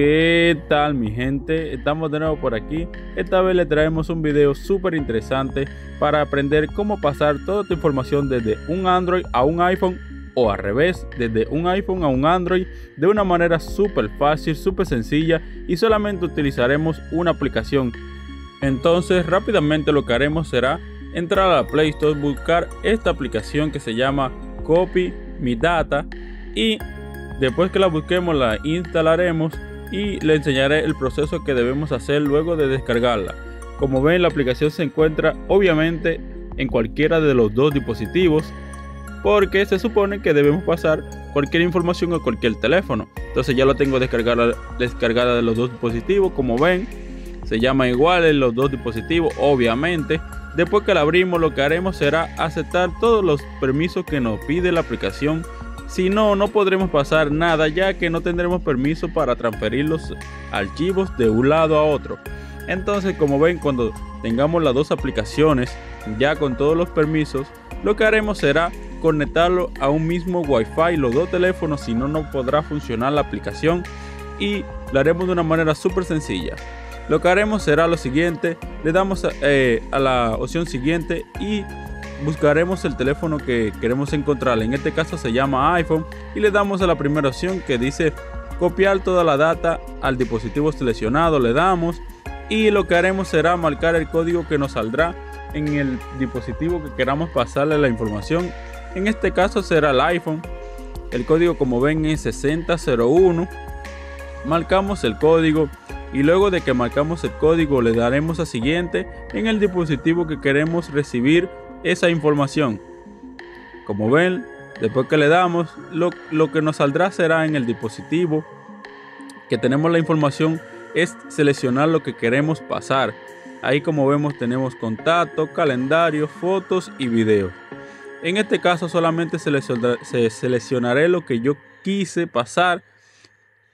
¿Qué tal mi gente? Estamos de nuevo por aquí. Esta vez le traemos un video súper interesante para aprender cómo pasar toda tu información desde un Android a un iPhone o al revés, desde un iPhone a un Android de una manera súper fácil, súper sencilla y solamente utilizaremos una aplicación. Entonces rápidamente lo que haremos será entrar a la Play Store, buscar esta aplicación que se llama Copy My Data y después que la busquemos la instalaremos y le enseñaré el proceso que debemos hacer luego de descargarla. Como ven, la aplicación se encuentra obviamente en cualquiera de los dos dispositivos porque se supone que debemos pasar cualquier información a cualquier teléfono. Entonces ya lo tengo descargada de los dos dispositivos. Como ven, se llama igual en los dos dispositivos obviamente. Después que la abrimos, lo que haremos será aceptar todos los permisos que nos pide la aplicación. Si no, no podremos pasar nada, ya que no tendremos permiso para transferir los archivos de un lado a otro. Entonces, como ven, cuando tengamos las dos aplicaciones ya con todos los permisos, lo que haremos será conectarlo a un mismo Wi-Fi los dos teléfonos, si no, no podrá funcionar la aplicación y lo haremos de una manera súper sencilla. Lo que haremos será lo siguiente: le damos a la opción siguiente y buscaremos el teléfono que queremos encontrar. En este caso se llama iPhone y le damos a la primera opción que dice copiar toda la data al dispositivo seleccionado. Le damos y lo que haremos será marcar el código que nos saldrá en el dispositivo que queramos pasarle la información. En este caso será el iPhone. El código, como ven, es 6001. Marcamos el código y luego de que marcamos el código le daremos a siguiente en el dispositivo que queremos recibir esa información. Como ven, después que le damos, lo que nos saldrá será en el dispositivo que tenemos la información, es seleccionar lo que queremos pasar. Ahí, como vemos, tenemos contacto, calendario, fotos y videos. En este caso solamente seleccionaré lo que yo quise pasar,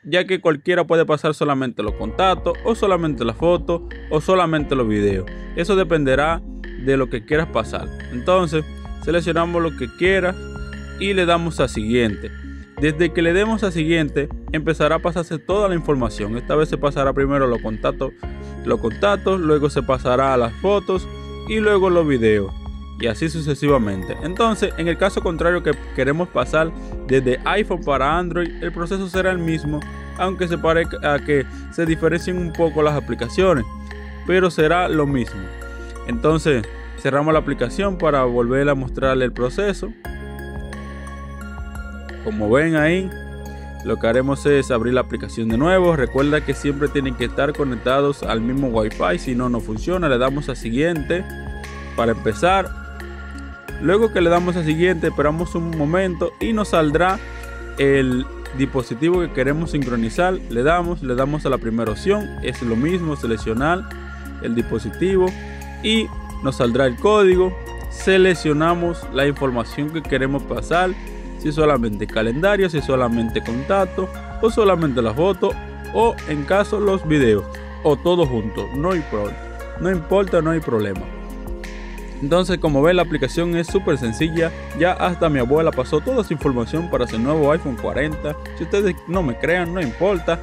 ya que cualquiera puede pasar solamente los contactos o solamente las fotos o solamente los videos. Eso dependerá de lo que quieras pasar. Entonces seleccionamos lo que quieras y le damos a siguiente. Desde que le demos a siguiente empezará a pasarse toda la información. Esta vez se pasará primero los contactos, luego se pasará a las fotos y luego los videos y así sucesivamente. Entonces, en el caso contrario que queremos pasar desde iPhone para Android, el proceso será el mismo, aunque se parezca a que se diferencien un poco las aplicaciones, pero será lo mismo. Entonces cerramos la aplicación para volver a mostrarle el proceso. Como ven ahí, lo que haremos es abrir la aplicación de nuevo. Recuerda que siempre tienen que estar conectados al mismo Wi-Fi, si no, no funciona. Le damos a siguiente para empezar. Luego que le damos a siguiente, esperamos un momento y nos saldrá el dispositivo que queremos sincronizar. Le damos a la primera opción, es lo mismo, seleccionar el dispositivo y nos saldrá el código. Seleccionamos la información que queremos pasar, si solamente calendario, si solamente contacto o solamente la foto o en caso los videos o todo junto, no importa, no hay problema. Entonces, como ven, la aplicación es súper sencilla. Ya hasta mi abuela pasó toda su información para su nuevo iPhone 40. Si ustedes no me crean, no importa,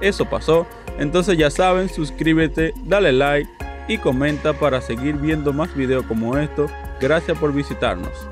eso pasó. Entonces ya saben, suscríbete, dale like y comenta para seguir viendo más videos como estos. Gracias por visitarnos.